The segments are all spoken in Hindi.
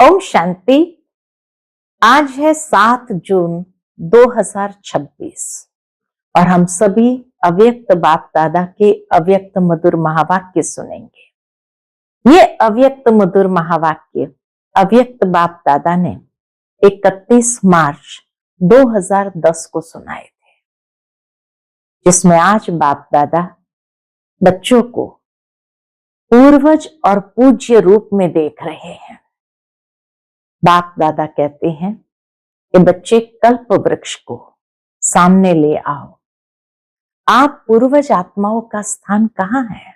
ओम शांति। आज है 7 जून 2026 और हम सभी अव्यक्त बाप दादा के अव्यक्त मधुर महावाक्य सुनेंगे। ये अव्यक्त मधुर महावाक्य अव्यक्त बाप दादा ने 31 मार्च 2010 को सुनाए थे, जिसमें आज बाप दादा बच्चों को पूर्वज और पूज्य रूप में देख रहे हैं। बाप दादा कहते हैं कि बच्चे कल्प वृक्ष को सामने ले आओ। आप पूर्वज आत्माओं का स्थान कहाँ है?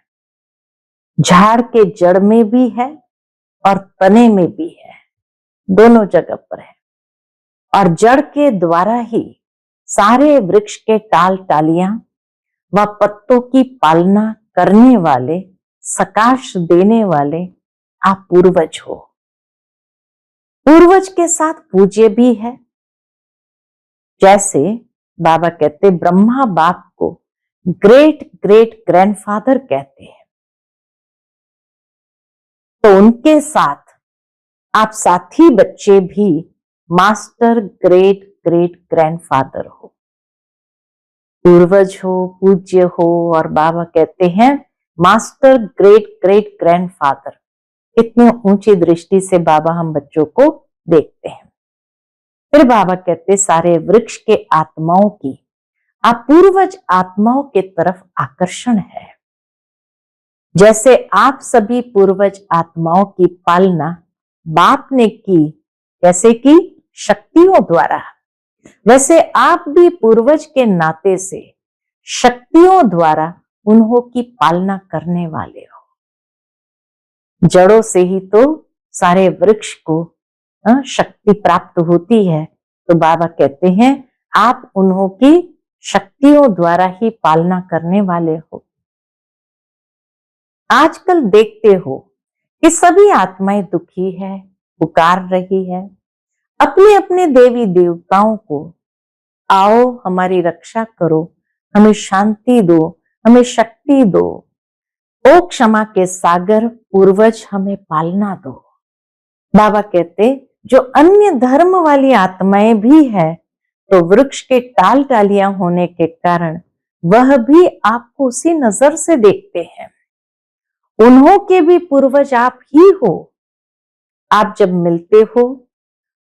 झाड़ के जड़ में भी है और तने में भी है, दोनों जगह पर है। और जड़ के द्वारा ही सारे वृक्ष के टाल टालियां व पत्तों की पालना करने वाले, सकाश देने वाले आप पूर्वज हो। पूर्वज के साथ पूज्य भी है। जैसे बाबा कहते ब्रह्मा बाप को ग्रेट ग्रेट ग्रैंडफादर कहते हैं, तो उनके साथ आप साथी बच्चे भी मास्टर ग्रेट ग्रेट ग्रैंडफादर हो, पूर्वज हो, पूज्य हो। और बाबा कहते हैं मास्टर ग्रेट ग्रेट ग्रैंडफादर। इतनी ऊंची दृष्टि से बाबा हम बच्चों को देखते हैं। फिर बाबा कहते सारे वृक्ष के आत्माओं की आप पूर्वज आत्माओं के तरफ आकर्षण है। जैसे आप सभी पूर्वज आत्माओं की पालना बाप ने की, कैसे की? शक्तियों द्वारा। वैसे आप भी पूर्वज के नाते से शक्तियों द्वारा उन्हों की पालना करने वाले हो। जड़ों से ही तो सारे वृक्ष को शक्ति प्राप्त होती है। तो बाबा कहते हैं आप उन्हों की शक्तियों द्वारा ही पालना करने वाले हो। आजकल देखते हो कि सभी आत्माएं दुखी है, पुकार रही है अपने अपने देवी देवताओं को, आओ हमारी रक्षा करो, हमें शांति दो, हमें शक्ति दो, ओ क्षमा के सागर पूर्वज हमें पालना दो। बाबा कहते जो अन्य धर्म वाली आत्माएं भी है, तो वृक्ष के टाल टालियां होने के कारण वह भी आपको उसी नजर से देखते हैं। उन्हों के भी पूर्वज आप ही हो। आप जब मिलते हो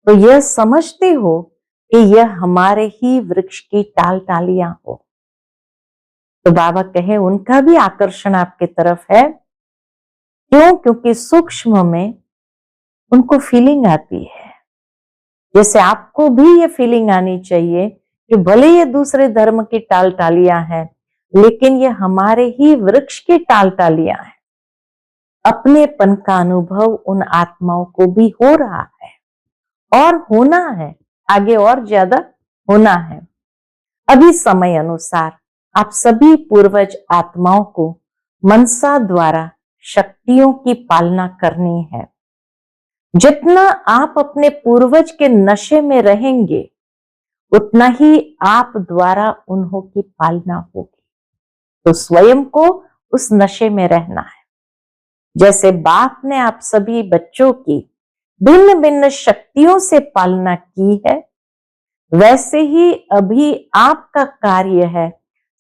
तो यह समझते हो कि यह हमारे ही वृक्ष की टाल टालियां हो। तो बाबा कहे उनका भी आकर्षण आपके तरफ है। क्यों? क्योंकि सूक्ष्म में उनको फीलिंग आती है। जैसे आपको भी ये फीलिंग आनी चाहिए कि भले ये दूसरे धर्म की टाल टालियां हैं, लेकिन ये हमारे ही वृक्ष की टाल टालियां हैं। अपनेपन का अनुभव उन आत्माओं को भी हो रहा है और होना है, आगे और ज्यादा होना है। अभी समय अनुसार आप सभी पूर्वज आत्माओं को मनसा द्वारा शक्तियों की पालना करनी है। जितना आप अपने पूर्वज के नशे में रहेंगे, उतना ही आप द्वारा उन्हों की पालना होगी। तो स्वयं को उस नशे में रहना है। जैसे बाप ने आप सभी बच्चों की भिन्न भिन्न शक्तियों से पालना की है, वैसे ही अभी आपका कार्य है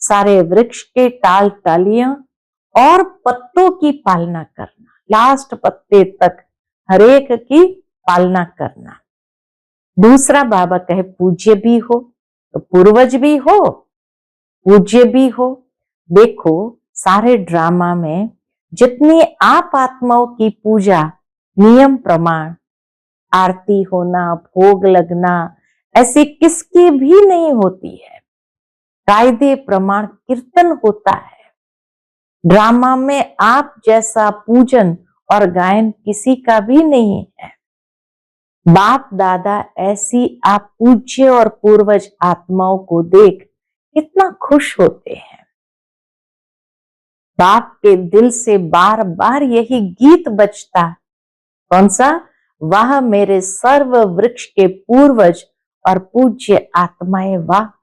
सारे वृक्ष के टाल टालियां और पत्तों की पालना करना, लास्ट पत्ते तक हरेक की पालना करना। दूसरा बाबा कहे पूज्य भी हो, तो पूर्वज भी हो, पूज्य भी हो। देखो सारे ड्रामा में जितनी आप आत्माओं की पूजा, नियम प्रमाण, आरती होना, भोग लगना, ऐसी किसकी भी नहीं होती है। कायदे प्रमाण कीर्तन होता है। ड्रामा में आप जैसा पूजन और गायन किसी का भी नहीं है। बाप दादा ऐसी आप पूज्य और पूर्वज आत्माओं को देख कितना खुश होते हैं। बाप के दिल से बार बार यही गीत बजता, कौन सा? वाह मेरे सर्व वृक्ष के पूर्वज और पूज्य आत्माएं वाह।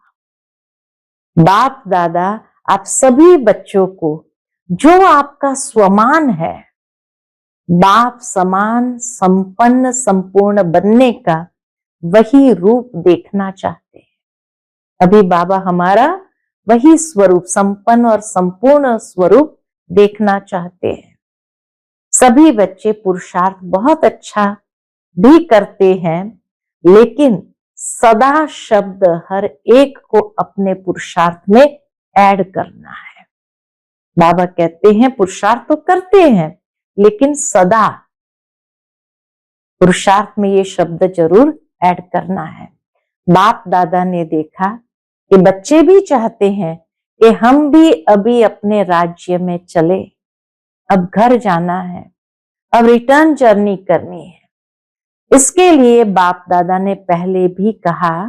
बाप दादा आप सभी बच्चों को जो आपका स्वमान है, बाप समान संपन्न संपूर्ण बनने का वही रूप देखना चाहते हैं। अभी बाबा हमारा वही स्वरूप, संपन्न और संपूर्ण स्वरूप देखना चाहते हैं। सभी बच्चे पुरुषार्थ बहुत अच्छा भी करते हैं, लेकिन सदा शब्द हर एक को अपने पुरुषार्थ में ऐड करना है। बाबा कहते हैं पुरुषार्थ तो करते हैं, लेकिन सदा पुरुषार्थ में ये शब्द जरूर ऐड करना है। बाप दादा ने देखा कि बच्चे भी चाहते हैं कि हम भी अभी अपने राज्य में चले, अब घर जाना है, अब रिटर्न जर्नी करनी है। इसके लिए बाप दादा ने पहले भी कहा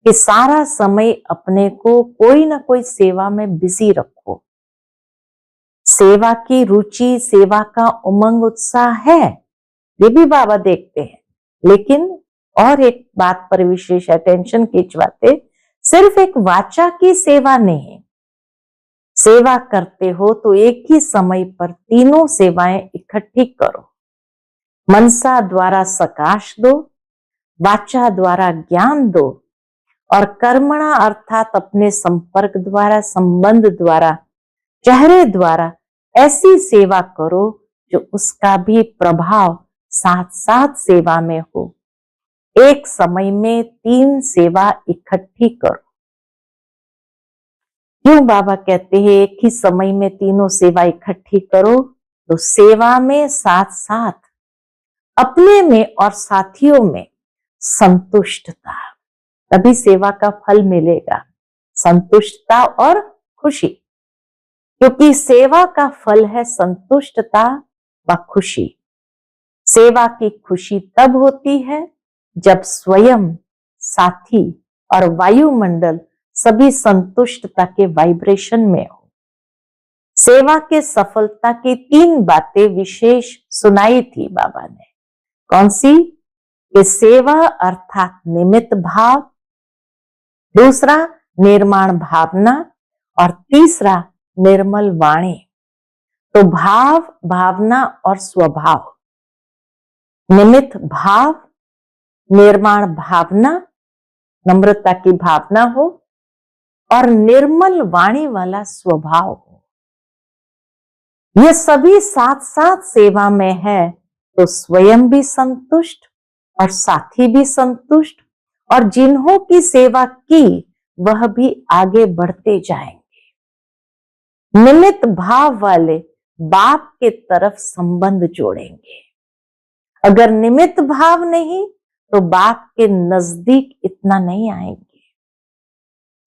कि सारा समय अपने को कोई ना कोई सेवा में बिजी रखो। सेवा की रुचि, सेवा का उमंग उत्साह है, ये भी बाबा देखते हैं, लेकिन और एक बात पर विशेष अटेंशन खिंचवाते, सिर्फ एक वाचा की सेवा नहीं, सेवा करते हो तो एक ही समय पर तीनों सेवाएं इकट्ठी करो। मनसा द्वारा सकाश दो, वाचा द्वारा ज्ञान दो, और कर्मणा अर्थात अपने संपर्क द्वारा, संबंध द्वारा, चेहरे द्वारा ऐसी सेवा करो जो उसका भी प्रभाव साथ साथ सेवा में हो। एक समय में 3 सेवा इकट्ठी करो। क्यों बाबा कहते हैं एक ही समय में तीनों सेवा इकट्ठी करो? तो सेवा में साथ साथ अपने में और साथियों में संतुष्टता, तभी सेवा का फल मिलेगा। संतुष्टता और खुशी, क्योंकि सेवा का फल है संतुष्टता व खुशी। सेवा की खुशी तब होती है जब स्वयं, साथी और वायुमंडल सभी संतुष्टता के वाइब्रेशन में हो। सेवा के सफलता की 3 बातें विशेष सुनाई थी बाबा ने। कौन सी? कि सेवा अर्थात निमित्त भाव, दूसरा निर्माण भावना, और तीसरा निर्मल वाणी। तो भाव, भावना और स्वभाव, निमित्त भाव, निर्माण भावना, नम्रता की भावना हो, और निर्मल वाणी वाला स्वभाव हो, ये सभी साथ साथ सेवा में है तो स्वयं भी संतुष्ट और साथी भी संतुष्ट, और जिन्हों की सेवा की वह भी आगे बढ़ते जाएंगे। निमित्त भाव वाले बाप के तरफ संबंध जोड़ेंगे। अगर निमित्त भाव नहीं तो बाप के नजदीक इतना नहीं आएंगे।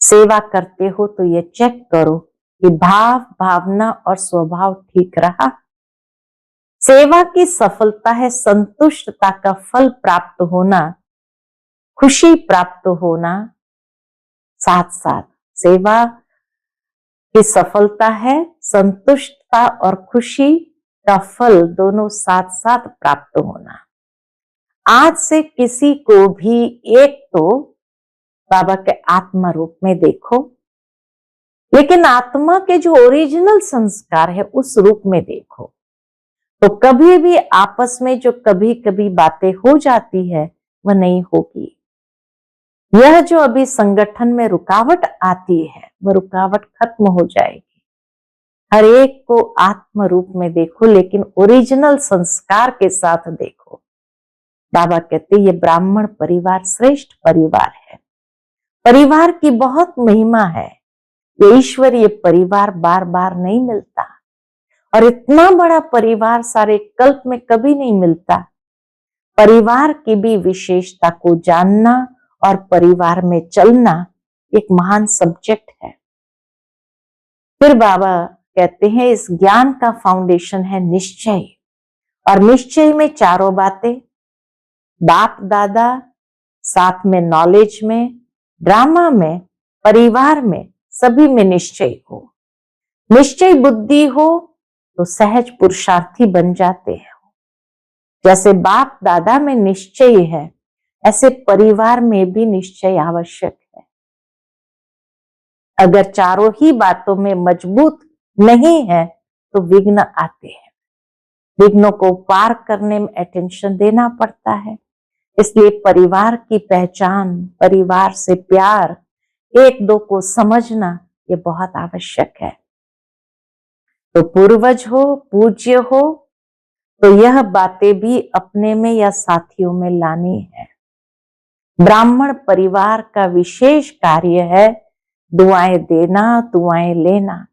सेवा करते हो तो ये चेक करो कि भाव, भावना और स्वभाव ठीक रहा। सेवा की सफलता है संतुष्टता का फल प्राप्त होना, खुशी प्राप्त होना। साथ साथ सेवा की सफलता है संतुष्टता और खुशी का फल दोनों साथ साथ प्राप्त होना। आज से किसी को भी एक तो बाबा के आत्मा रूप में देखो, लेकिन आत्मा के जो ओरिजिनल संस्कार है उस रूप में देखो। तो कभी भी आपस में जो कभी कभी बातें हो जाती है वह नहीं होगी। यह जो अभी संगठन में रुकावट आती है वह रुकावट खत्म हो जाएगी। हर एक को आत्म रूप में देखो, लेकिन ओरिजिनल संस्कार के साथ देखो। बाबा कहते ये ब्राह्मण परिवार श्रेष्ठ परिवार है। परिवार की बहुत महिमा है। ये ईश्वरीय परिवार बार बार नहीं मिलता, और इतना बड़ा परिवार सारे कल्प में कभी नहीं मिलता। परिवार की भी विशेषता को जानना और परिवार में चलना एक महान सब्जेक्ट है। फिर बाबा कहते हैं इस ज्ञान का फाउंडेशन है निश्चय, और निश्चय में 4 बातें, बाप दादा, साथ में नॉलेज में, ड्रामा में, परिवार में, सभी में निश्चय हो। निश्चय बुद्धि हो तो सहज पुरुषार्थी बन जाते हैं। जैसे बाप दादा में निश्चय है, ऐसे परिवार में भी निश्चय आवश्यक है। अगर चारों ही बातों में मजबूत नहीं है तो विघ्न आते हैं। विघ्नों को पार करने में अटेंशन देना पड़ता है। इसलिए परिवार की पहचान, परिवार से प्यार, एक दो को समझना ये बहुत आवश्यक है। तो पूर्वज हो, पूज्य हो, तो यह बातें भी अपने में या साथियों में लानी है। ब्राह्मण परिवार का विशेष कार्य है दुआएं देना, दुआएं लेना।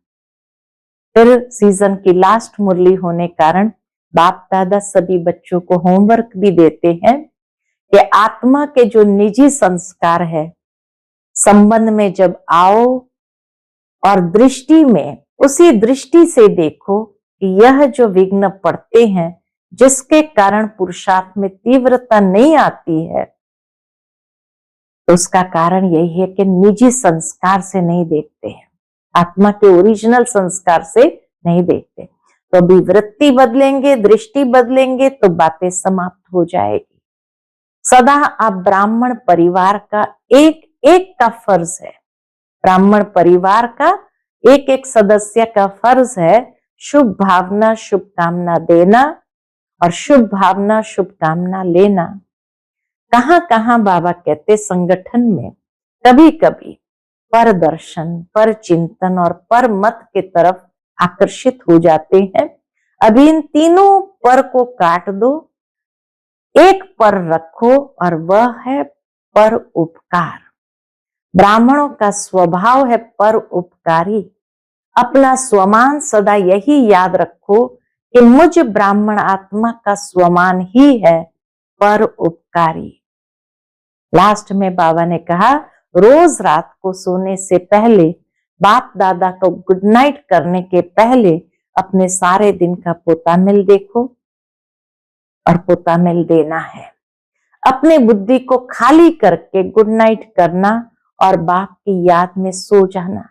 फिर सीजन की लास्ट मुरली होने कारण बाप दादा सभी बच्चों को होमवर्क भी देते हैं कि आत्मा के जो निजी संस्कार है संबंध में जब आओ और दृष्टि में उसी दृष्टि से देखो कि यह जो विघ्न पड़ते हैं, जिसके कारण पुरुषार्थ में तीव्रता नहीं आती है, तो उसका कारण यही है कि निजी संस्कार से नहीं देखते हैं, आत्मा के ओरिजिनल संस्कार से नहीं देखते। तो अभी वृत्ति बदलेंगे, दृष्टि बदलेंगे तो बातें समाप्त हो जाएगी। सदा आप ब्राह्मण परिवार का एक एक का फर्ज है, ब्राह्मण परिवार का एक एक सदस्य का फर्ज है शुभ भावना शुभकामना देना और शुभ भावना शुभकामना लेना। कहां कहां बाबा कहते संगठन में कभी कभी पर दर्शन, पर चिंतन और पर मत के तरफ आकर्षित हो जाते हैं। अभी इन तीनों पर को काट दो, एक पर रखो और वह है पर उपकार। ब्राह्मणों का स्वभाव है पर उपकारी। अपना स्वमान सदा यही याद रखो कि मुझ ब्राह्मण आत्मा का स्वमान ही है पर उपकारी। लास्ट में बाबा ने कहा रोज रात को सोने से पहले, बाप दादा को गुड नाइट करने के पहले अपने सारे दिन का पोतामिल देखो और पोतामिल देना है। अपने बुद्धि को खाली करके गुड नाइट करना और बाप की याद में सो जाना।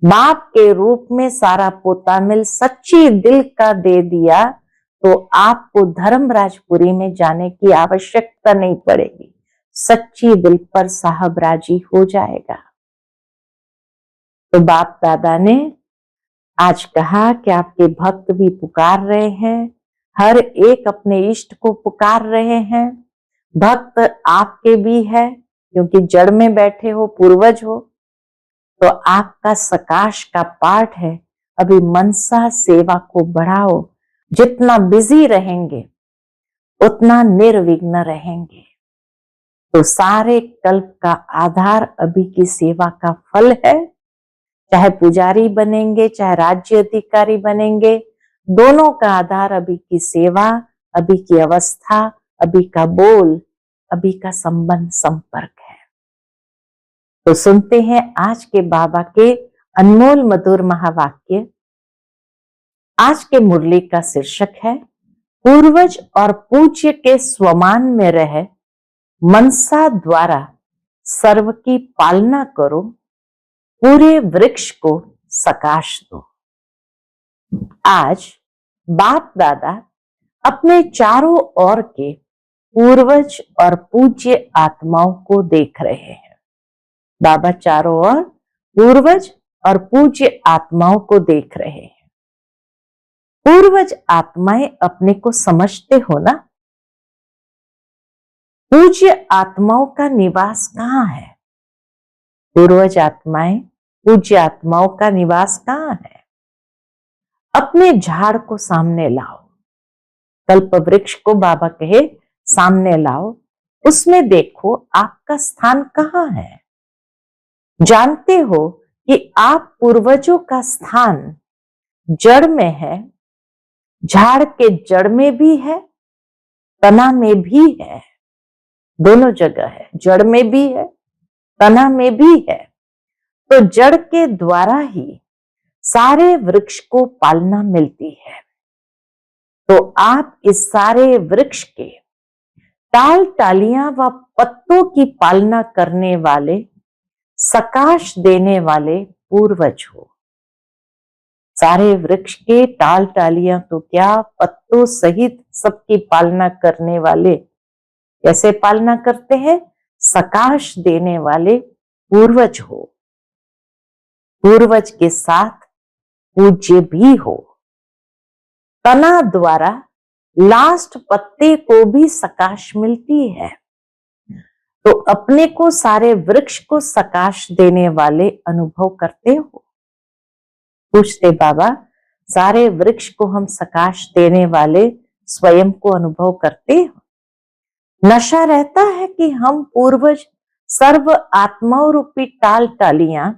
बाप के रूप में सारा पोतामिल सच्ची दिल का दे दिया तो आपको धर्मराजपुरी में जाने की आवश्यकता नहीं पड़ेगी, सच्ची दिल पर साहब राजी हो जाएगा। तो बाप दादा ने आज कहा कि आपके भक्त भी पुकार रहे हैं, हर एक अपने इष्ट को पुकार रहे हैं। भक्त आपके भी है क्योंकि जड़ में बैठे हो, पूर्वज हो, तो आपका सकाश का पाठ है। अभी मनसा सेवा को बढ़ाओ, जितना बिजी रहेंगे उतना निर्विघ्न रहेंगे। तो सारे कल्प का आधार अभी की सेवा का फल है। चाहे पुजारी बनेंगे, चाहे राज्य अधिकारी बनेंगे, दोनों का आधार अभी की सेवा, अभी की अवस्था, अभी का बोल, अभी का संबंध, संपर्क है। तो सुनते हैं आज के बाबा के अनमोल मधुर महावाक्य। आज के मुरली का शीर्षक है पूर्वज और पूज्य के स्वमान में रह मनसा द्वारा सर्व की पालना करो, पूरे वृक्ष को सकाश दो। आज बाप दादा अपने चारों ओर के पूर्वज और पूज्य आत्माओं को देख रहे हैं। बाबा चारों ओर पूर्वज और पूज्य आत्माओं को देख रहे हैं। पूर्वज आत्माएं अपने को समझते हो ना? पूज्य आत्माओं का निवास कहाँ है? पूर्वज आत्माएं, पूज्य आत्माओं का निवास कहाँ है? अपने झाड़ को सामने लाओ, कल्प वृक्ष को बाबा कहे सामने लाओ, उसमें देखो आपका स्थान कहाँ है। जानते हो कि आप पूर्वजों का स्थान जड़ में है, झाड़ के जड़ में भी है, तना में भी है, दोनों जगह है, जड़ में भी है, तना में भी है। तो जड़ के द्वारा ही सारे वृक्ष को पालना मिलती है। तो आप इस सारे वृक्ष के टाल टालियां व पत्तों की पालना करने वाले, सकाश देने वाले पूर्वज हो। सारे वृक्ष के टाल टालियां तो क्या, पत्तों सहित सबकी पालना करने वाले। कैसे पालना करते हैं? सकाश देने वाले पूर्वज हो। पूर्वज के साथ पूज्य भी हो। तना द्वारा लास्ट पत्ते को भी सकाश मिलती है। तो अपने को सारे वृक्ष को सकाश देने वाले अनुभव करते हो? पूछते बाबा, सारे वृक्ष को हम सकाश देने वाले स्वयं को अनुभव करते हो? नशा रहता है कि हम पूर्वज सर्व आत्माओं रूपी टाल टालियां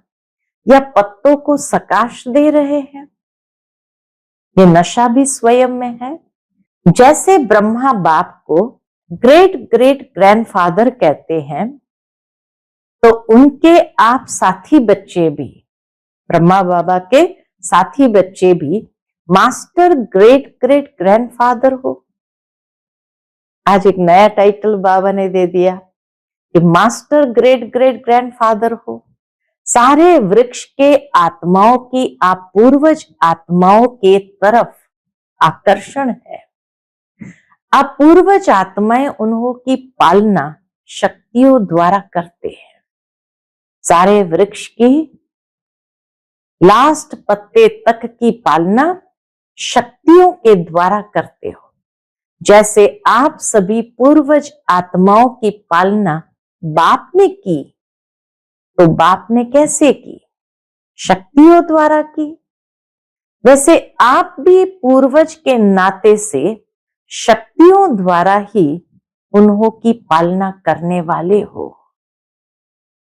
या पत्तों को सकाश दे रहे हैं। ये नशा भी स्वयं में है। जैसे ब्रह्मा बाप को ग्रेट ग्रेट ग्रैंडफादर कहते हैं, तो उनके आप साथी बच्चे भी, ब्रह्मा बाबा के साथी बच्चे भी मास्टर ग्रेट ग्रेट ग्रैंडफादर हो। आज एक नया टाइटल बाबा ने दे दिया कि मास्टर ग्रेट ग्रेट ग्रैंडफादर हो। सारे वृक्ष के आत्माओं की आप पूर्वज आत्माओं के तरफ आकर्षण है। आप पूर्वज आत्माएं उन्हों की पालना शक्तियों द्वारा करते हैं। सारे वृक्ष की लास्ट पत्ते तक की पालना शक्तियों के द्वारा करते हो। जैसे आप सभी पूर्वज आत्माओं की पालना बाप ने की, तो बाप ने कैसे की? शक्तियों द्वारा की। वैसे आप भी पूर्वज के नाते से शक्तियों द्वारा ही उन्हों की पालना करने वाले हो।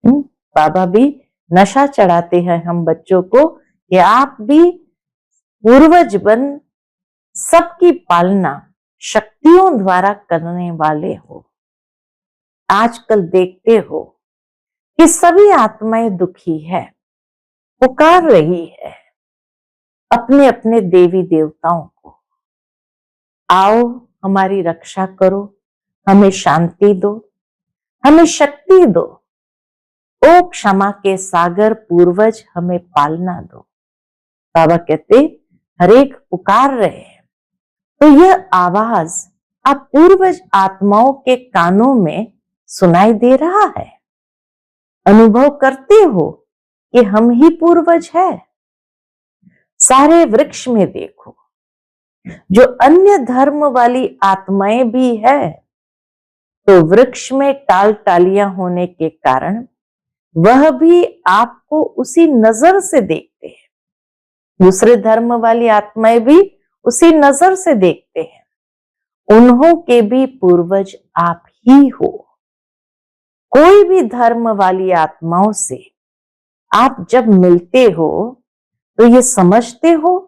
बाबा भी नशा चढ़ाते हैं हम बच्चों को कि आप भी पूर्वज बन सबकी पालना शक्तियों द्वारा करने वाले हो। आजकल देखते हो कि सभी आत्माएं दुखी है, पुकार रही है अपने अपने देवी देवताओं को, आओ हमारी रक्षा करो, हमें शांति दो, हमें शक्ति दो, ओ क्षमा के सागर पूर्वज हमें पालना दो। बाबा कहते हरेक पुकार रहे हैं। तो यह आवाज आप पूर्वज आत्माओं के कानों में सुनाई दे रहा है। अनुभव करते हो कि हम ही पूर्वज है। सारे वृक्ष में देखो, जो अन्य धर्म वाली आत्माएं भी है, तो वृक्ष में टाल टालियां होने के कारण वह भी आपको उसी नजर से देखते हैं। दूसरे धर्म वाली आत्माएं भी उसी नजर से देखते हैं। उन्हों के भी पूर्वज आप ही हो। कोई भी धर्म वाली आत्माओं से आप जब मिलते हो तो ये समझते हो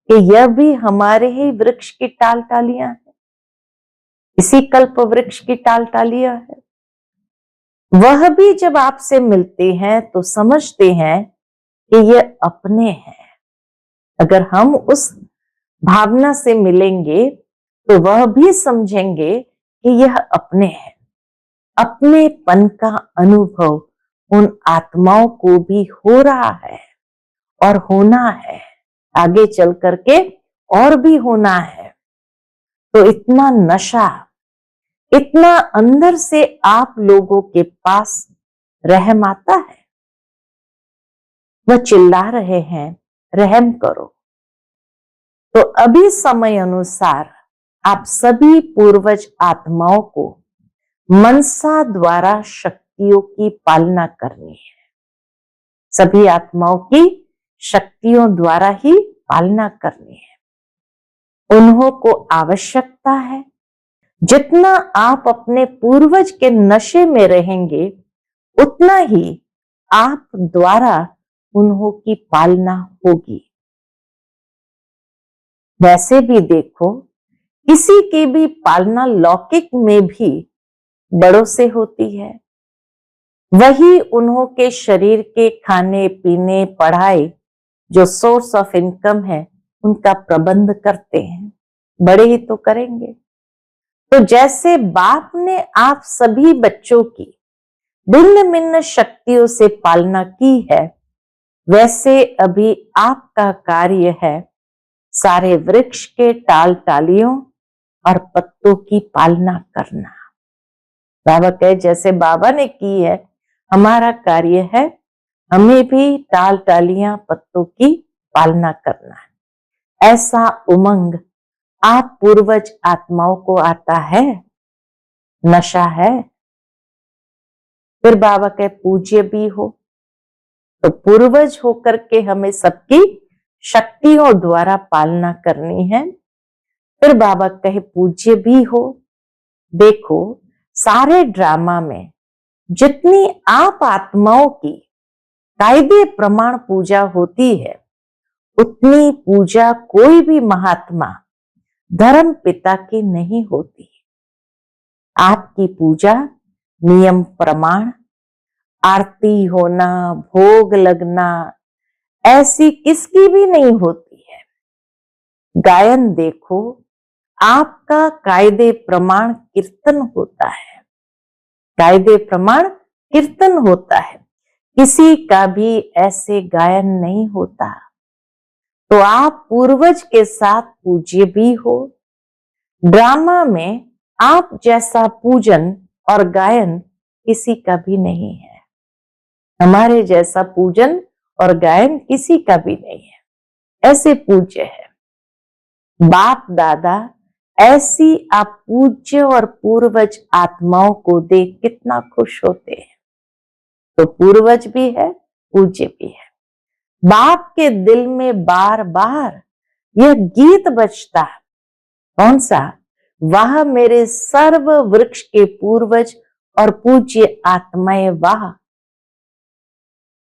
कि यह भी हमारे ही वृक्ष की टाल टालियां हैं, इसी कल्प वृक्ष की टाल टालियां है। वह भी जब आपसे मिलते हैं तो समझते हैं कि ये अपने हैं। अगर हम उस भावना से मिलेंगे तो वह भी समझेंगे कि यह अपने हैं। अपनेपन का अनुभव उन आत्माओं को भी हो रहा है और होना है, आगे चल करके और भी होना है। तो इतना नशा, इतना अंदर से आप लोगों के पास रहम आता है। वह चिल्ला रहे हैं रहम करो। तो अभी समय अनुसार आप सभी पूर्वज आत्माओं को मनसा द्वारा शक्तियों की पालना करनी है। सभी आत्माओं की शक्तियों द्वारा ही पालना करनी है। उन्हों को आवश्यकता है, जितना आप अपने पूर्वज के नशे में रहेंगे उतना ही आप द्वारा उन्हों की पालना होगी। वैसे भी देखो, किसी की भी पालना लौकिक में भी बड़ों से होती है। वही उन्हों के शरीर के खाने पीने पढ़ाई जो सोर्स ऑफ इनकम है उनका प्रबंध करते हैं, बड़े ही तो करेंगे। तो जैसे बाप ने आप सभी बच्चों की भिन्न भिन्न शक्तियों से पालना की है, वैसे अभी आपका कार्य है सारे वृक्ष के टाल टालियों और पत्तों की पालना करना। बाबा कहे जैसे बाबा ने की है, हमारा कार्य है हमें भी टाल टालियां पत्तों की पालना करना है। ऐसा उमंग आप पूर्वज आत्माओं को आता है, नशा है। फिर बाबा कहे पूज्य भी हो, तो पूर्वज होकर के हमें सबकी शक्तियों द्वारा पालना करनी है। फिर बाबा कहे पूज्य भी हो। देखो, सारे ड्रामा में जितनी आप आत्माओं की कायदे प्रमाण पूजा होती है, उतनी पूजा कोई भी महात्मा धर्म पिता की नहीं होती। आपकी पूजा नियम प्रमाण, आरती होना, भोग लगना, ऐसी किसकी भी नहीं होती है। गायन देखो, आपका कायदे प्रमाण कीर्तन होता है। कायदे प्रमाण कीर्तन होता है, किसी का भी ऐसे गायन नहीं होता। तो आप पूर्वज के साथ पूज्य भी हो। ड्रामा में आप जैसा पूजन और गायन किसी का भी नहीं है। हमारे जैसा पूजन और गायन किसी का भी नहीं है। ऐसे पूज्य है बाप दादा। ऐसी आप पूज्य और पूर्वज आत्माओं को देख कितना खुश होते हैं। तो पूर्वज भी है, पूज्य भी है। बाप के दिल में बार बार यह गीत बजता है। कौन सा? वाह मेरे सर्व वृक्ष के पूर्वज और पूज्य आत्माएं वाह।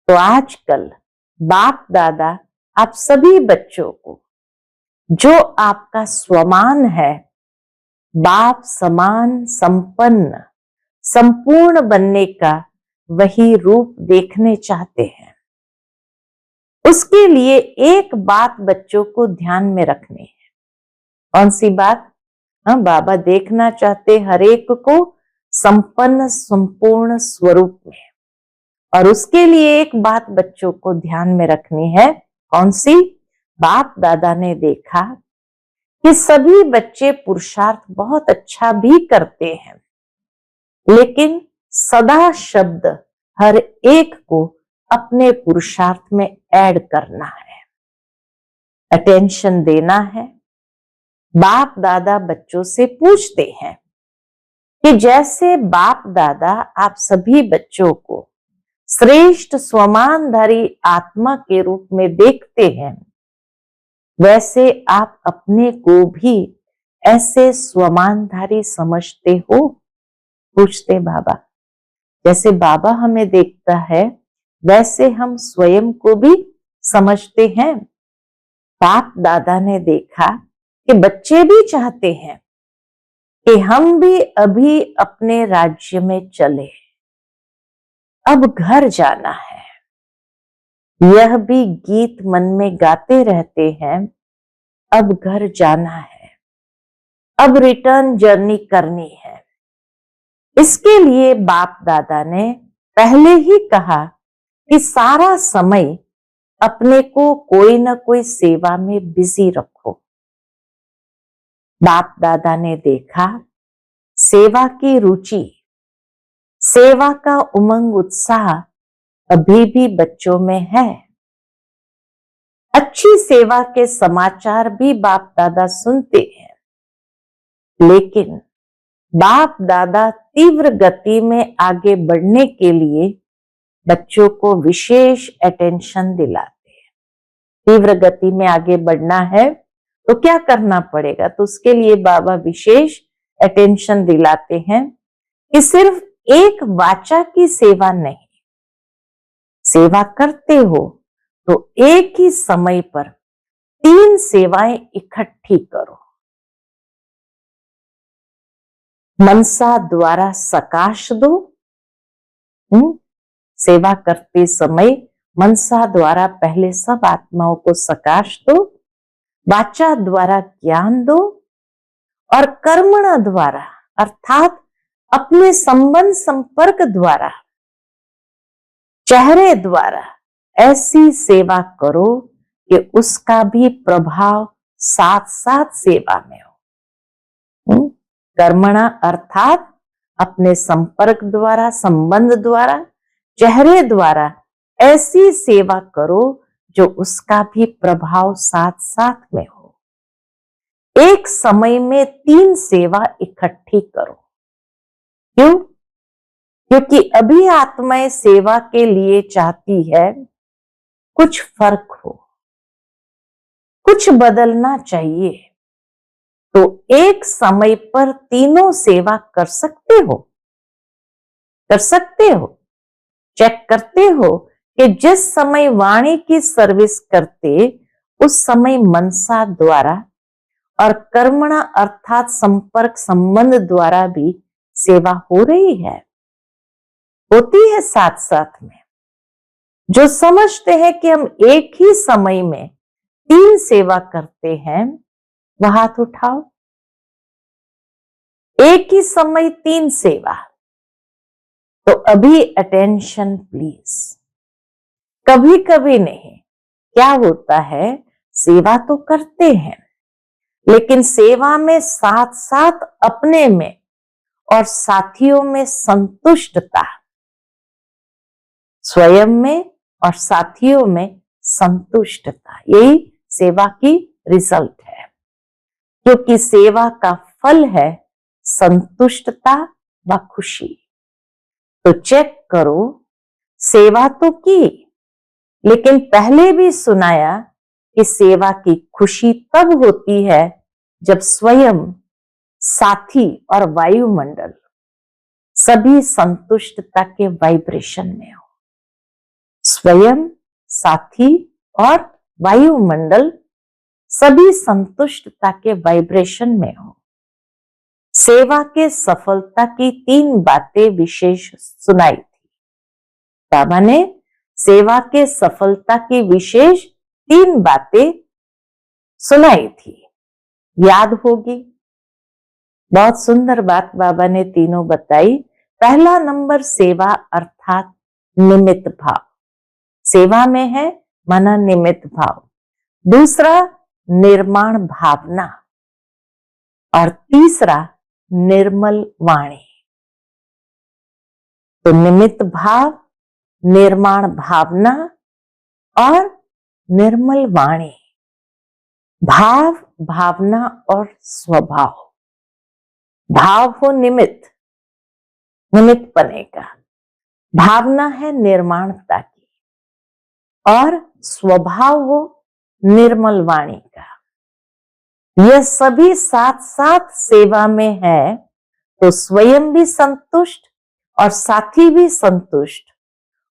तो आजकल बाप दादा आप सभी बच्चों को, जो आपका स्वमान है, बाप समान संपन्न संपूर्ण बनने का वही रूप देखने चाहते हैं। उसके लिए एक बात बच्चों को ध्यान में रखनी है। कौन सी बात? बाबा देखना चाहते हर एक को संपन्न संपूर्ण स्वरूप में। और उसके लिए एक बात बच्चों को ध्यान में रखनी है। कौन सी? बाप दादा ने देखा कि सभी बच्चे पुरुषार्थ बहुत अच्छा भी करते हैं, लेकिन सदा शब्द हर एक को अपने पुरुषार्थ में ऐड करना है, अटेंशन देना है। बाप दादा बच्चों से पूछते हैं कि जैसे बाप दादा आप सभी बच्चों को श्रेष्ठ स्वमानधारी आत्मा के रूप में देखते हैं, वैसे आप अपने को भी ऐसे स्वमानधारी समझते हो? पूछते बाबा। जैसे बाबा हमें देखता है, वैसे हम स्वयं को भी समझते हैं। बाप दादा ने देखा कि बच्चे भी चाहते हैं कि हम भी अभी अपने राज्य में चले, अब घर जाना है। यह भी गीत मन में गाते रहते हैं, अब घर जाना है, अब रिटर्न जर्नी करनी है। इसके लिए बाप दादा ने पहले ही कहा कि सारा समय अपने को कोई ना कोई सेवा में बिजी रखो। बाप दादा ने देखा सेवा की रुचि, सेवा का उमंग उत्साह अभी भी बच्चों में है। अच्छी सेवा के समाचार भी बाप दादा सुनते हैं, लेकिन बाप दादा तीव्र गति में आगे बढ़ने के लिए बच्चों को विशेष अटेंशन दिलाते हैं। तीव्र गति में आगे बढ़ना है तो क्या करना पड़ेगा? तो उसके लिए बाबा विशेष अटेंशन दिलाते हैं कि सिर्फ एक वाचा की सेवा नहीं, सेवा करते हो तो एक ही समय पर 3 सेवाएं इकट्ठी करो। मनसा द्वारा सकाश दो, सेवा करते समय मनसा द्वारा पहले सब आत्माओं को सकाश दो, वाचा द्वारा ज्ञान दो, और कर्मणा द्वारा अर्थात अपने संबंध संपर्क द्वारा, चेहरे द्वारा ऐसी सेवा करो कि उसका भी प्रभाव साथ साथ सेवा में हो। कर्मणा अर्थात अपने संपर्क द्वारा, संबंध द्वारा, चेहरे द्वारा ऐसी सेवा करो जो उसका भी प्रभाव साथ साथ में हो। एक समय में 3 सेवा इकट्ठी करो। क्यों? क्योंकि अभी आत्माएं सेवा के लिए चाहती है कुछ फर्क हो, कुछ बदलना चाहिए। तो एक समय पर तीनों सेवा कर सकते हो, कर सकते हो। चेक करते हो कि जिस समय वाणी की सर्विस करते, उस समय मनसा द्वारा और कर्मणा अर्थात संपर्क संबंध द्वारा भी सेवा हो रही है, होती है साथ साथ में। जो समझते हैं कि हम एक ही समय में 3 सेवा करते हैं, वह हाथ उठाओ। एक ही समय 3 सेवा। तो अभी अटेंशन प्लीज। कभी कभी नहीं, क्या होता है, सेवा तो करते हैं, लेकिन सेवा में साथ साथ अपने में और साथियों में संतुष्टता, स्वयं में और साथियों में संतुष्टता, यही सेवा की रिजल्ट है। क्योंकि सेवा का फल है संतुष्टता व खुशी। तो चेक करो, सेवा तो की, लेकिन पहले भी सुनाया कि सेवा की खुशी तब होती है जब स्वयं, साथी और वायुमंडल सभी संतुष्टता के वाइब्रेशन में हो। स्वयं, साथी और वायुमंडल सभी संतुष्टता के वाइब्रेशन में हो। सेवा के सफलता की 3 बातें विशेष सुनाई थी। बाबा ने सेवा के सफलता की विशेष 3 बातें सुनाई थी, याद होगी। बहुत सुंदर बात बाबा ने तीनों बताई। पहला नंबर सेवा अर्थात निमित्त भाव, सेवा में है माना निमित्त भाव। दूसरा निर्माण भावना, और तीसरा निर्मल वाणी। तो निमित्त भाव, निर्माण भावना और निर्मल वाणी। भाव, भावना और स्वभाव। भाव हो निमित्त, निमित्त बनेगा। भावना है निर्माणता की, और स्वभाव हो निर्मल वाणी का। यह सभी साथ साथ सेवा में है, तो स्वयं भी संतुष्ट और साथी भी संतुष्ट,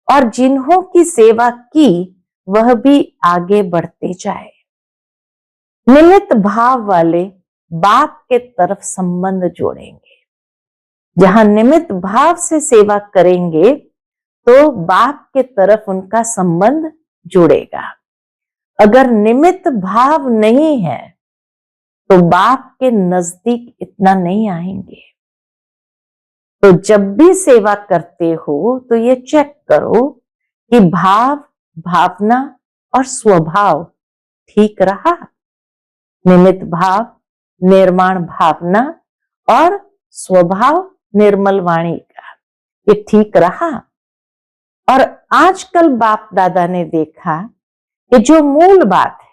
और जिन्हों की सेवा की वह भी आगे बढ़ते जाए। निमित्त भाव वाले बाप के तरफ संबंध जोड़ेंगे। जहां निमित्त भाव से सेवा करेंगे तो बाप के तरफ उनका संबंध जुड़ेगा। अगर निमित्त भाव नहीं है तो बाप के नजदीक इतना नहीं आएंगे। तो जब भी सेवा करते हो तो ये चेक करो कि भाव, भावना और स्वभाव ठीक रहा। निमित्त भाव, निर्माण भावना और स्वभाव निर्मल वाणी का, ये ठीक रहा। और आजकल बाप दादा ने देखा कि जो मूल बात है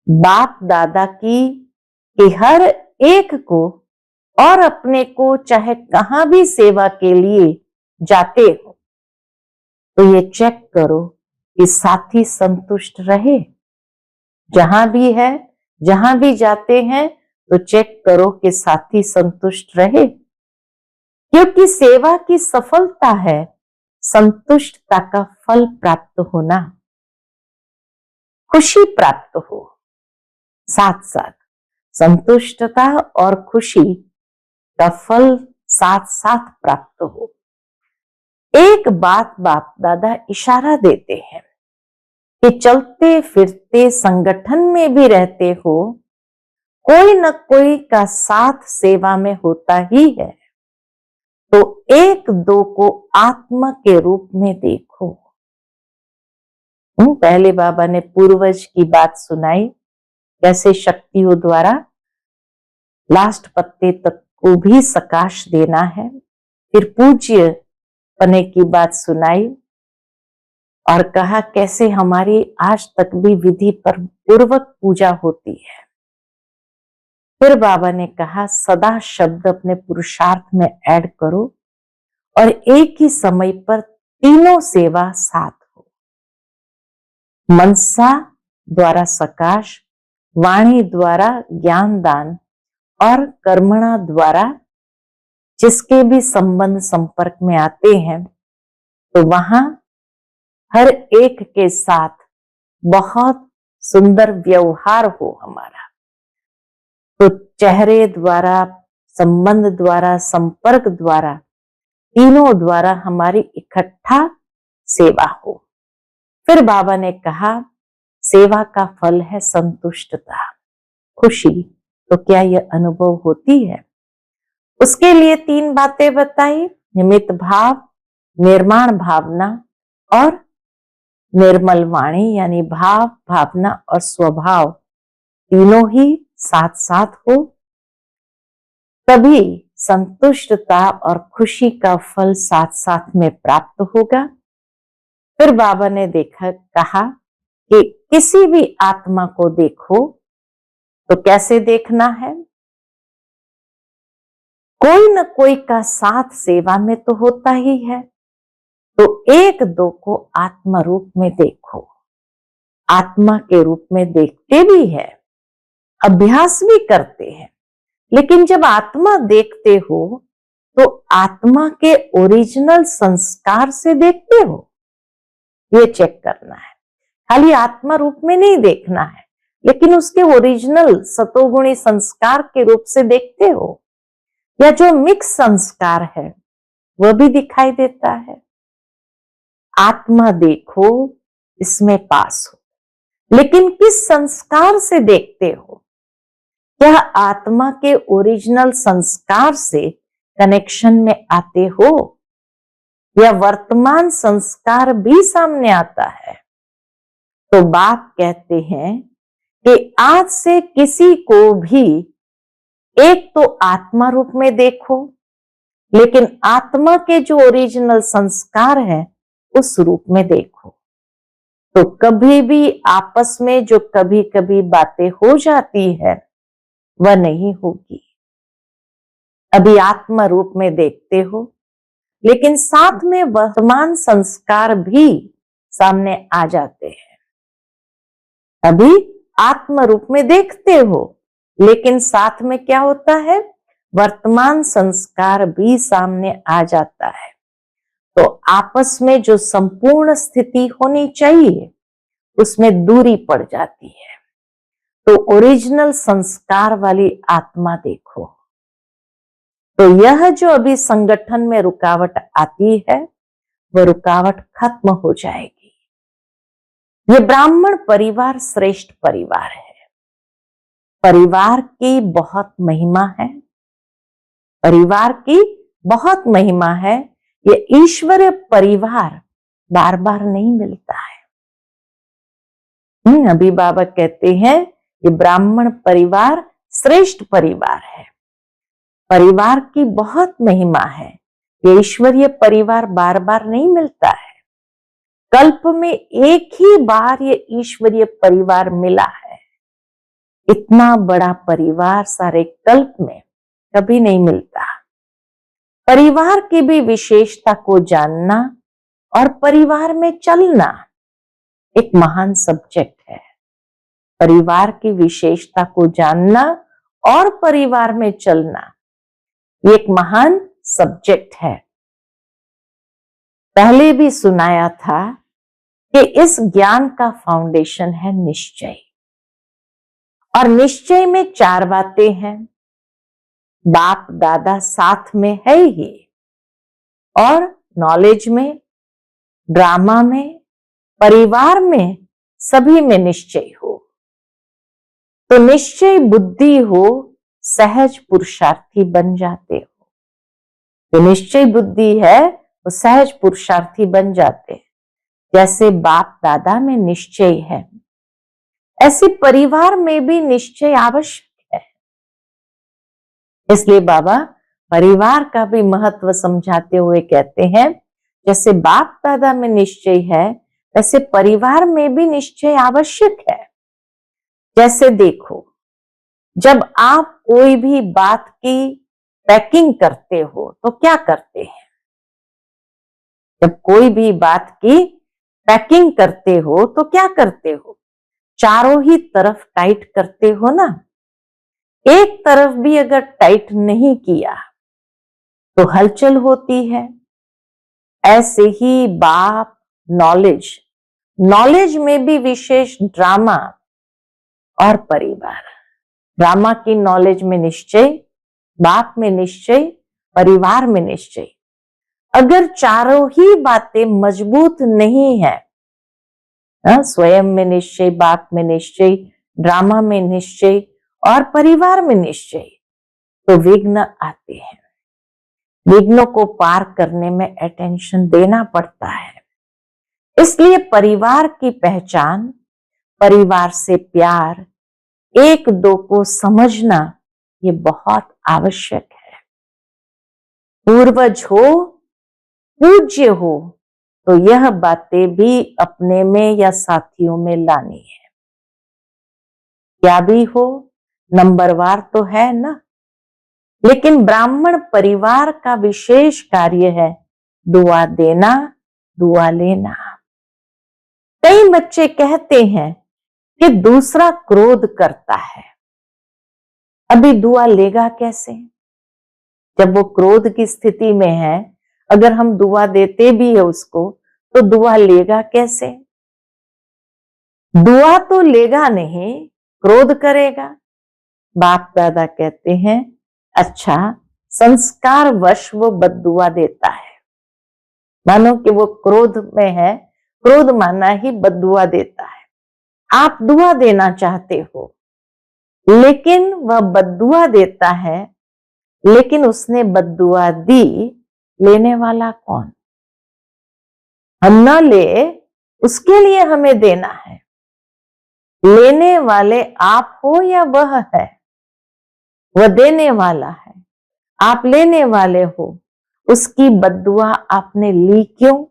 बाप दादा की, कि हर एक को और अपने को चाहे कहां भी सेवा के लिए जाते हो तो ये चेक करो कि साथी संतुष्ट रहे। जहां भी है, जहां भी जाते हैं तो चेक करो कि साथी संतुष्ट रहे। क्योंकि सेवा की सफलता है संतुष्टता का फल प्राप्त होना, खुशी प्राप्त हो। साथ साथ संतुष्टता और खुशी का फल साथ साथ प्राप्त हो। एक बात बाप दादा इशारा देते हैं कि चलते फिरते संगठन में भी रहते हो, कोई न कोई का साथ सेवा में होता ही है, तो एक दो को आत्मा के रूप में देखो। पहले बाबा ने पूर्वज की बात सुनाई, कैसे शक्तियों द्वारा लास्ट पत्ते तक को भी सकाश देना है। फिर पूज्य पने की बात सुनाई और कहा कैसे हमारी आज तक भी विधि पर पूर्वक पूजा होती है। फिर बाबा ने कहा सदा शब्द अपने पुरुषार्थ में ऐड करो और एक ही समय पर तीनों सेवा साथ हो। मनसा द्वारा सकाश, वाणी द्वारा ज्ञान दान और कर्मणा द्वारा जिसके भी संबंध संपर्क में आते हैं, तो वहां हर एक के साथ बहुत सुंदर व्यवहार हो हमारा। तो चेहरे द्वारा, संबंध द्वारा, संपर्क द्वारा, तीनों द्वारा हमारी इकट्ठा सेवा हो। फिर बाबा ने कहा सेवा का फल है संतुष्टता, खुशी। तो क्या यह अनुभव होती है? उसके लिए 3 बातें बताई, निमित्त भाव, निर्माण भावना और निर्मल वाणी, यानी भाव, भावना और स्वभाव तीनों ही साथ साथ हो, तभी संतुष्टता और खुशी का फल साथ साथ में प्राप्त होगा। फिर बाबा ने कहा कि किसी भी आत्मा को देखो तो कैसे देखना है? कोई न कोई का साथ सेवा में तो होता ही है, तो एक दो को आत्मा रूप में देखो। आत्मा के रूप में देखते भी है, अभ्यास भी करते हैं, लेकिन जब आत्मा देखते हो तो आत्मा के ओरिजिनल संस्कार से देखते हो, ये चेक करना है। खाली आत्मा रूप में नहीं देखना है, लेकिन उसके ओरिजिनल सतोगुणी संस्कार के रूप से देखते हो, या जो मिक्स संस्कार है वह भी दिखाई देता है। आत्मा देखो, इसमें पास हो, लेकिन किस संस्कार से देखते हो? क्या आत्मा के ओरिजिनल संस्कार से कनेक्शन में आते हो, या वर्तमान संस्कार भी सामने आता है? तो बाप कहते हैं कि आज से किसी को भी एक तो आत्मा रूप में देखो, लेकिन आत्मा के जो ओरिजिनल संस्कार है उस रूप में देखो। तो कभी भी आपस में जो कभी कभी बातें हो जाती है वह नहीं होगी। अभी आत्मा रूप में देखते हो, लेकिन साथ में वर्तमान संस्कार भी सामने आ जाते हैं। अभी आत्मा रूप में देखते हो, लेकिन साथ में क्या होता है? वर्तमान संस्कार भी सामने आ जाता है। तो आपस में जो संपूर्ण स्थिति होनी चाहिए उसमें दूरी पड़ जाती है। तो ओरिजिनल संस्कार वाली आत्मा देखो। तो यह जो अभी संगठन में रुकावट आती है वह रुकावट खत्म हो जाएगी। ये ब्राह्मण परिवार श्रेष्ठ परिवार है। परिवार की बहुत महिमा है, परिवार की बहुत महिमा है। ये ईश्वरीय परिवार बार बार नहीं मिलता है। अभी बाबा कहते हैं ये ब्राह्मण परिवार श्रेष्ठ परिवार है, परिवार की बहुत महिमा है। ये ईश्वरीय परिवार बार बार नहीं मिलता है। कल्प में एक ही बार ये ईश्वरीय परिवार मिला है। इतना बड़ा परिवार सारे कल्प में कभी नहीं मिलता। परिवार की भी विशेषता को जानना और परिवार में चलना एक महान सब्जेक्ट है। परिवार की विशेषता को जानना और परिवार में चलना ये एक महान सब्जेक्ट है। पहले भी सुनाया था कि इस ज्ञान का फाउंडेशन है निश्चय, और निश्चय में 4 बातें हैं। बाप दादा साथ में है ही, और नॉलेज में, ड्रामा में, परिवार में, सभी में निश्चय हो। तो निश्चय बुद्धि हो, सहज पुरुषार्थी बन जाते हो। जो निश्चय बुद्धि है वो सहज पुरुषार्थी बन जाते हैं। जैसे बाप दादा में निश्चय है, ऐसे परिवार में भी निश्चय आवश्यक है। इसलिए बाबा परिवार का भी महत्व समझाते हुए कहते हैं, जैसे बाप दादा में निश्चय है वैसे परिवार में भी निश्चय आवश्यक है। जैसे देखो, जब आप कोई भी बात की पैकिंग करते हो तो क्या करते हैं? जब कोई भी बात की पैकिंग करते हो तो क्या करते हो? चारों ही तरफ टाइट करते हो ना। एक तरफ भी अगर टाइट नहीं किया तो हलचल होती है। ऐसे ही बाप, नॉलेज, नॉलेज में भी विशेष ड्रामा और परिवार। ड्रामा की नॉलेज में निश्चय, बाप में निश्चय, परिवार में निश्चय। अगर चारों ही बातें मजबूत नहीं है, स्वयं में निश्चय, बाप में निश्चय, ड्रामा में निश्चय और परिवार में निश्चय, तो विघ्न आते हैं। विघ्नों को पार करने में अटेंशन देना पड़ता है। इसलिए परिवार की पहचान, परिवार से प्यार, एक दो को समझना, ये बहुत आवश्यक है। पूर्वज हो, पूज्य हो, तो यह बातें भी अपने में या साथियों में लानी है। क्या भी हो, नंबरवार तो है ना। लेकिन ब्राह्मण परिवार का विशेष कार्य है दुआ देना, दुआ लेना। कई बच्चे कहते हैं कि दूसरा क्रोध करता है, अभी दुआ लेगा कैसे? जब वो क्रोध की स्थिति में है, अगर हम दुआ देते भी है उसको, तो दुआ लेगा कैसे? दुआ तो लेगा नहीं, क्रोध करेगा। बाप दादा कहते हैं, अच्छा, संस्कार वश वो बद्दुआ देता है। मानो कि वो क्रोध में है, क्रोध माना ही बद्दुआ देता है। आप दुआ देना चाहते हो, लेकिन वह बद्दुआ देता है, लेकिन उसने बद्दुआ दी, लेने वाला कौन? हम न ले, उसके लिए हमें देना है। लेने वाले आप हो या वह है? वह देने वाला है, आप लेने वाले हो। उसकी बद्दुआ आपने ली क्यों?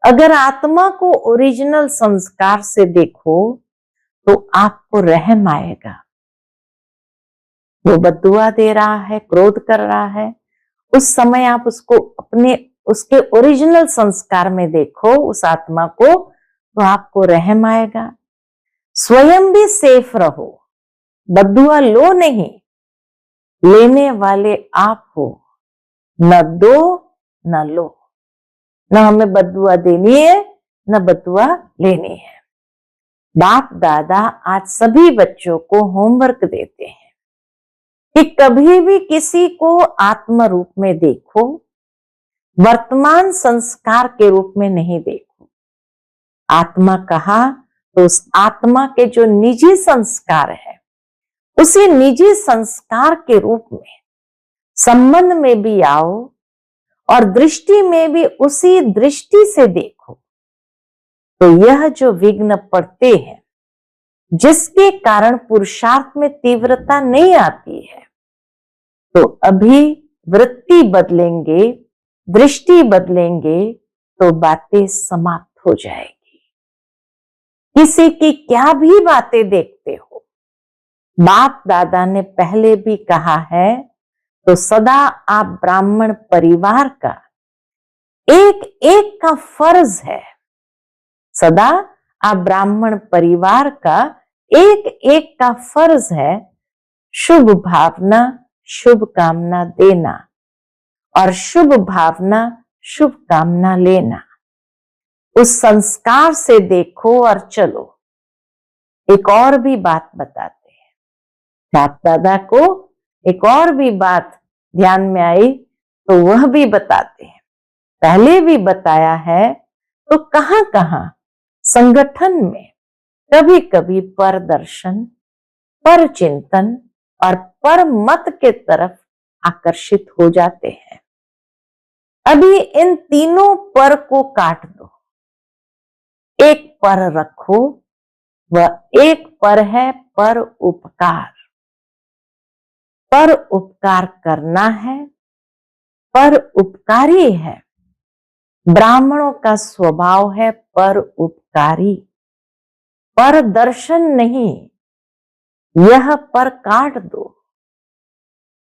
अगर आत्मा को ओरिजिनल संस्कार से देखो तो आपको रहम आएगा। वो बद्दुआ दे रहा है, क्रोध कर रहा है, उस समय आप उसको अपने उसके ओरिजिनल संस्कार में देखो, उस आत्मा को, तो आपको रहम आएगा। स्वयं भी सेफ रहो, बद्दुआ लो नहीं, लेने वाले आप हो। न दो न लो, न हमें बद्दुआ देनी है न बद्दुआ लेनी है। बाप दादा आज सभी बच्चों को होमवर्क देते हैं कि कभी भी किसी को आत्म रूप में देखो, वर्तमान संस्कार के रूप में नहीं देखो। आत्मा कहा तो उस आत्मा के जो निजी संस्कार है, उसी निजी संस्कार के रूप में संबंध में भी आओ और दृष्टि में भी उसी दृष्टि से देखो। तो यह जो विघ्न पड़ते हैं, जिसके कारण पुरुषार्थ में तीव्रता नहीं आती है, तो अभी वृत्ति बदलेंगे, दृष्टि बदलेंगे तो बातें समाप्त हो जाएगी। किसी की क्या भी बातें देखते हो, बाप दादा ने पहले भी कहा है, तो सदा आप ब्राह्मण परिवार का एक एक का फर्ज है। सदा आप ब्राह्मण परिवार का एक एक का फर्ज है शुभ भावना, शुभ कामना देना और शुभ भावना, शुभ कामना लेना। उस संस्कार से देखो और चलो। एक और भी बात बताते हैं, बाप दादा को एक और भी बात ध्यान में आई तो वह भी बताते हैं। पहले भी बताया है, तो कहां कहां संगठन में कभी कभी पर दर्शन, पर चिंतन और पर मत के तरफ आकर्षित हो जाते हैं। अभी इन तीनों पर को काट दो, एक पर रखो, वह एक पर है पर उपकार। पर उपकार करना है, पर उपकारी है। ब्राह्मणों का स्वभाव है पर उपकारी, पर दर्शन नहीं। यह पर काट दो।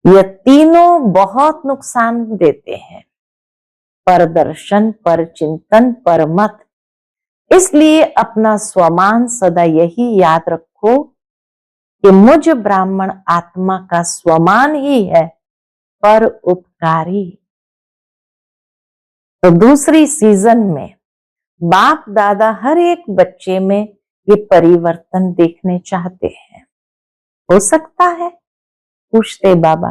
यह तीनों बहुत नुकसान देते हैं, पर दर्शन, पर चिंतन, पर मत। इसलिए अपना स्वमान सदा यही याद रखो कि मुझ ब्राह्मण आत्मा का स्वमान ही है, पर उपकारी। तो दूसरी सीजन में बाप दादा हर एक बच्चे में ये परिवर्तन देखने चाहते हैं। हो सकता है, पूछते बाबा,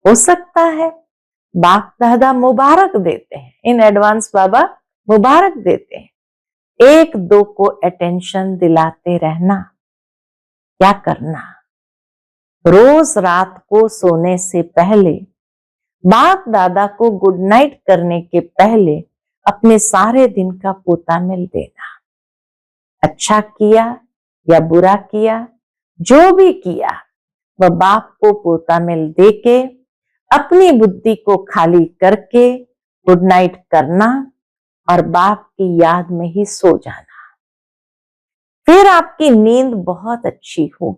हो सकता है। बाप दादा मुबारक देते हैं, इन एडवांस बाबा मुबारक देते हैं। एक दो को अटेंशन दिलाते रहना। क्या करना? रोज रात को सोने से पहले, बाप दादा को गुड नाइट करने के पहले अपने सारे दिन का पोता मिल देना। अच्छा किया या बुरा किया, जो भी किया, वह बाप को पोता मिल देके अपनी बुद्धि को खाली करके गुड नाइट करना और बाप की याद में ही सो जाना। फिर आपकी नींद बहुत अच्छी होगी।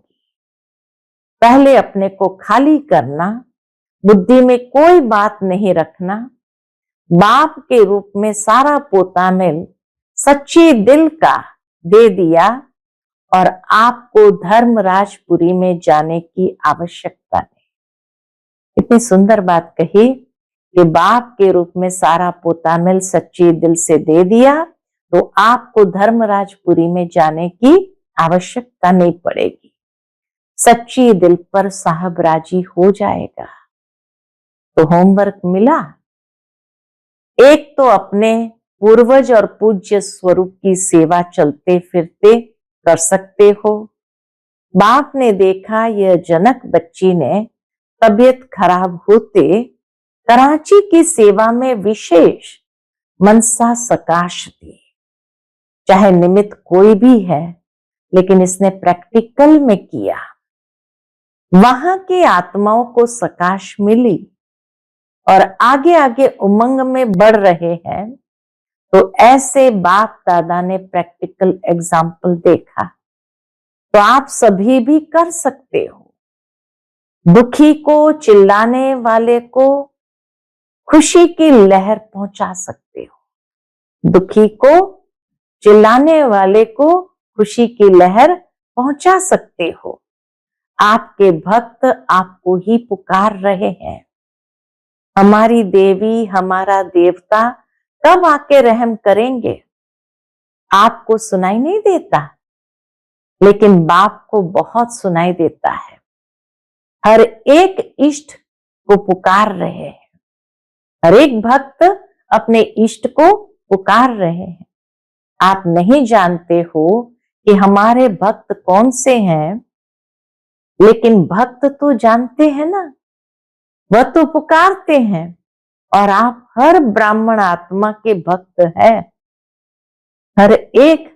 पहले अपने को खाली करना, बुद्धि में कोई बात नहीं रखना, बाप के रूप में सारा पोता मिल सच्ची दिल का दे दिया और आपको धर्मराजपुरी में जाने की आवश्यकता नहीं। इतनी सुंदर बात कही कि बाप के रूप में सारा पोता मिल सच्ची दिल से दे दिया तो आपको धर्मराजपुरी में जाने की आवश्यकता नहीं पड़ेगी। सच्ची दिल पर साहब राजी हो जाएगा। तो होमवर्क मिला। एक तो अपने पूर्वज और पूज्य स्वरूप की सेवा चलते फिरते कर सकते हो। बाप ने देखा यह जनक बच्ची ने तबीयत खराब होते कराची की सेवा में विशेष मनसा सकाश दी। चाहे निमित्त कोई भी है, लेकिन इसने प्रैक्टिकल में किया। वहां के आत्माओं को सकाश मिली और आगे आगे उमंग में बढ़ रहे हैं। तो ऐसे बाप दादा ने प्रैक्टिकल एग्जाम्पल देखा, तो आप सभी भी कर सकते हो। दुखी को, चिल्लाने वाले को खुशी की लहर पहुंचा सकते हो। दुखी को, चिल्लाने वाले को खुशी की लहर पहुंचा सकते हो। आपके भक्त आपको ही पुकार रहे हैं। हमारी देवी, हमारा देवता कब आके रहम करेंगे? आपको सुनाई नहीं देता, लेकिन बाप को बहुत सुनाई देता है। हर एक इष्ट को पुकार रहे हैं। हर एक भक्त अपने इष्ट को पुकार रहे हैं। आप नहीं जानते हो कि हमारे भक्त कौन से हैं, लेकिन भक्त तो जानते हैं ना, वह तो पुकारते हैं। और आप हर ब्राह्मण आत्मा के भक्त हैं, हर एक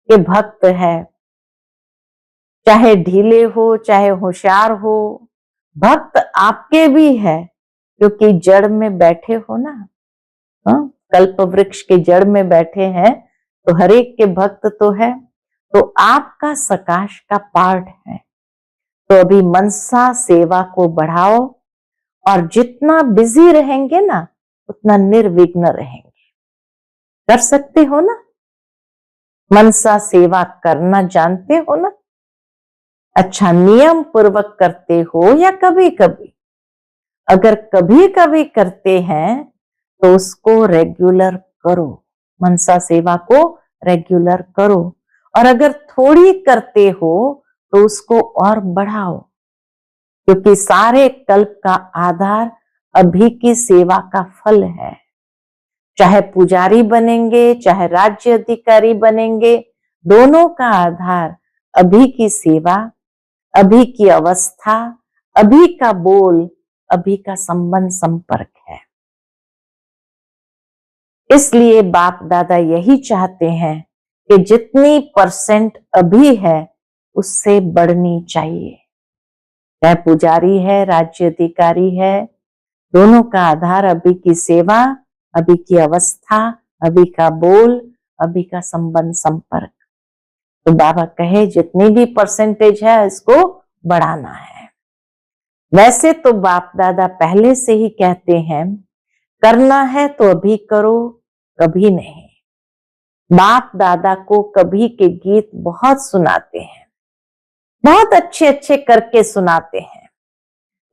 के भक्त है। चाहे ढीले हो, चाहे होशियार हो, भक्त आपके भी है, क्योंकि जड़ में बैठे हो ना। कल्प वृक्ष के जड़ में बैठे हैं, तो हर एक के भक्त तो है। तो आपका सकाश का पार्ट है। तो अभी मनसा सेवा को बढ़ाओ और जितना बिजी रहेंगे ना, उतना निर्विघ्न रहेंगे। कर सकते हो ना? मनसा सेवा करना जानते हो ना? अच्छा, नियम पूर्वक करते हो या कभी कभी? अगर कभी कभी करते हैं तो उसको रेगुलर करो। मनसा सेवा को रेगुलर करो। और अगर थोड़ी करते हो तो उसको और बढ़ाओ, क्योंकि सारे कल्प का आधार अभी की सेवा का फल है। चाहे पुजारी बनेंगे, चाहे राज्य अधिकारी बनेंगे, दोनों का आधार अभी की सेवा, अभी की अवस्था, अभी का बोल, अभी का संबंध, संपर्क है। इसलिए बाप दादा यही चाहते हैं कि जितनी परसेंट अभी है उससे बढ़नी चाहिए। चाहे पुजारी है, राज्य अधिकारी है, दोनों का आधार अभी की सेवा, अभी की अवस्था, अभी का बोल, अभी का संबंध, संपर्क। तो बाबा कहे जितनी भी परसेंटेज है इसको बढ़ाना है। वैसे तो बाप दादा पहले से ही कहते हैं करना है तो अभी करो, कभी नहीं। बाप दादा को कभी के गीत बहुत सुनाते हैं, बहुत अच्छे अच्छे करके सुनाते हैं,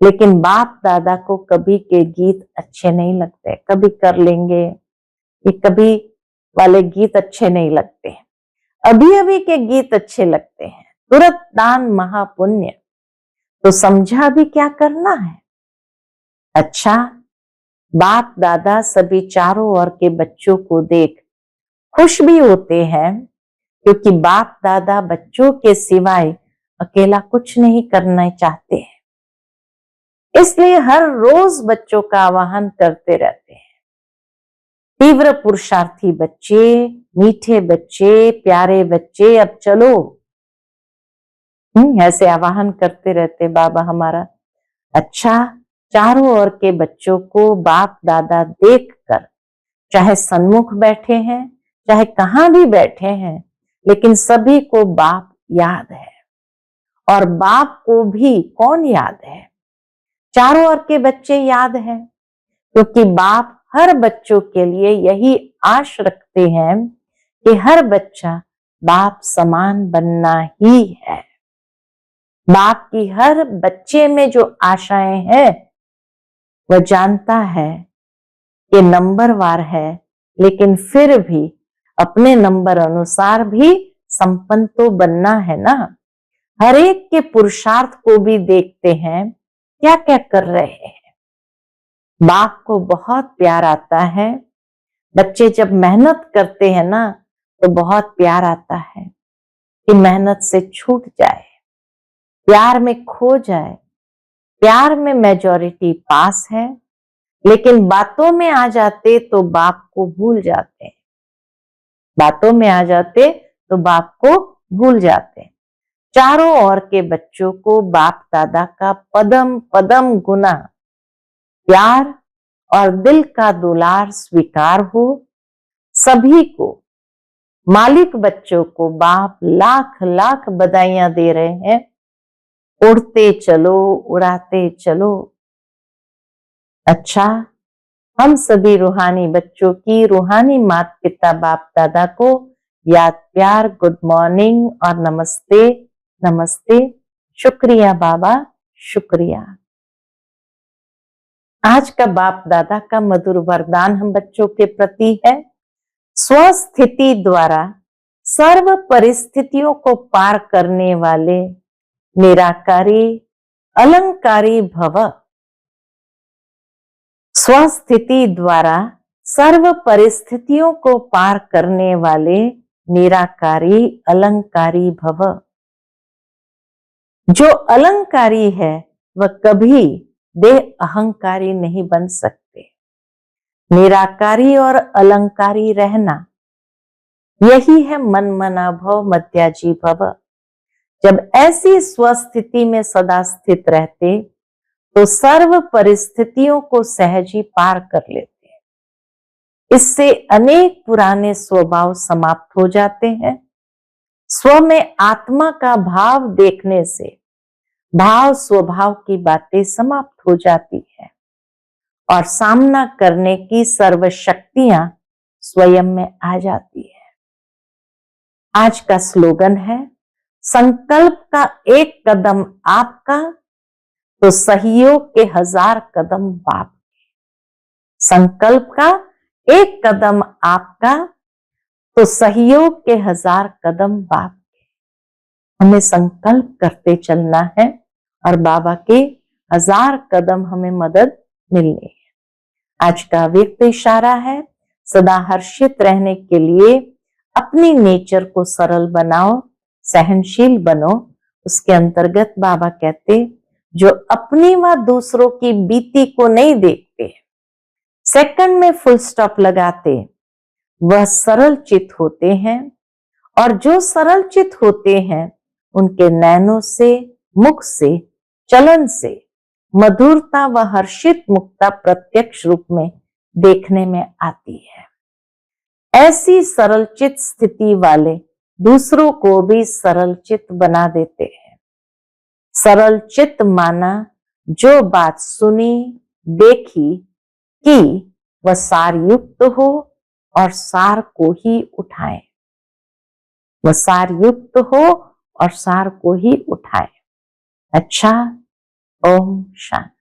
लेकिन बाप दादा को कभी के गीत अच्छे नहीं लगते। कभी कर लेंगे, ये कभी वाले गीत अच्छे नहीं लगते, अभी अभी के गीत अच्छे लगते हैं। तुरंत दान महापुण्य, तो समझा भी क्या करना है। अच्छा, बाप दादा सभी चारों ओर के बच्चों को देख खुश भी होते हैं, क्योंकि बाप दादा बच्चों के सिवाय अकेला कुछ नहीं करना चाहते हैं। इसलिए हर रोज बच्चों का आवाहन करते रहते हैं। तीव्र पुरुषार्थी बच्चे, मीठे बच्चे, प्यारे बच्चे, अब चलो, ऐसे आवाहन करते रहते बाबा हमारा। अच्छा, चारों ओर के बच्चों को बाप दादा देखकर, चाहे सन्मुख बैठे हैं चाहे कहां भी बैठे हैं, लेकिन सभी को बाप याद है। और बाप को भी कौन याद है? चारों ओर के बच्चे याद हैं, क्योंकि बाप हर बच्चों के लिए यही आश रखते हैं कि हर बच्चा बाप समान बनना ही है। बाप की हर बच्चे में जो आशाएं हैं वह जानता है कि नंबरवार है, लेकिन फिर भी अपने नंबर अनुसार भी संपन्न तो बनना है ना। हर एक के पुरुषार्थ को भी देखते हैं क्या क्या कर रहे हैं। बाप को बहुत प्यार आता है। बच्चे जब मेहनत करते हैं ना तो बहुत प्यार आता है कि मेहनत से छूट जाए, प्यार में खो जाए। प्यार में मेजॉरिटी पास है, लेकिन बातों में आ जाते तो बाप को भूल जाते। बातों में आ जाते तो बाप को भूल जाते। चारों ओर के बच्चों को बाप दादा का पदम पदम गुना प्यार और दिल का दुलार स्वीकार हो। सभी को, मालिक बच्चों को बाप लाख लाख बधाइयां दे रहे हैं। उड़ते चलो, उड़ाते चलो। अच्छा, हम सभी रूहानी बच्चों की रूहानी माता पिता बाप दादा को याद प्यार गुड मॉर्निंग और नमस्ते नमस्ते। शुक्रिया बाबा, शुक्रिया। आज का बाप दादा का मधुर वरदान हम बच्चों के प्रति है, स्वस्थिति द्वारा सर्व परिस्थितियों को पार करने वाले निराकारी अलंकारी भव। स्वस्थिति द्वारा सर्व परिस्थितियों को पार करने वाले निराकारी अलंकारी भव। जो अलंकारी है वह कभी देह अहंकारी नहीं बन सकते। निराकारी और अलंकारी रहना, यही है मन मना भव मध्याजी भव। जब ऐसी स्वस्थिति में सदा स्थित रहते तो सर्व परिस्थितियों को सहज ही पार कर लेते हैं। इससे अनेक पुराने स्वभाव समाप्त हो जाते हैं। स्व में आत्मा का भाव देखने से भाव स्वभाव की बातें समाप्त हो जाती है और सामना करने की सर्व शक्तियां स्वयं में आ जाती है। आज का स्लोगन है, संकल्प का एक कदम आपका तो सहयोग के 1000 कदम बाप के। संकल्प का एक कदम आपका तो सहयोग के 1000 कदम बाप के। हमें संकल्प करते चलना है और बाबा के 1000 कदम हमें मदद मिलनी है। आज का व्यक्त इशारा है, सदा हर्षित रहने के लिए अपनी नेचर को सरल बनाओ, सहनशील बनो। उसके अंतर्गत बाबा कहते, जो अपनी व दूसरों की बीती को नहीं देखते, सेकंड में फुल स्टॉप लगाते, वह सरल चित होते हैं। और जो सरल चित होते हैं उनके नैनों से, मुख से, चलन से मधुरता व हर्षित मुक्ता प्रत्यक्ष रूप में देखने में आती है। ऐसी सरल चित स्थिति वाले दूसरों को भी सरल चित्त बना देते हैं। सरल चित्त माना जो बात सुनी देखी कि वह सार युक्त हो और सार को ही उठाए, वह सार युक्त हो और सार को ही उठाए। अच्छा, ओम शांति।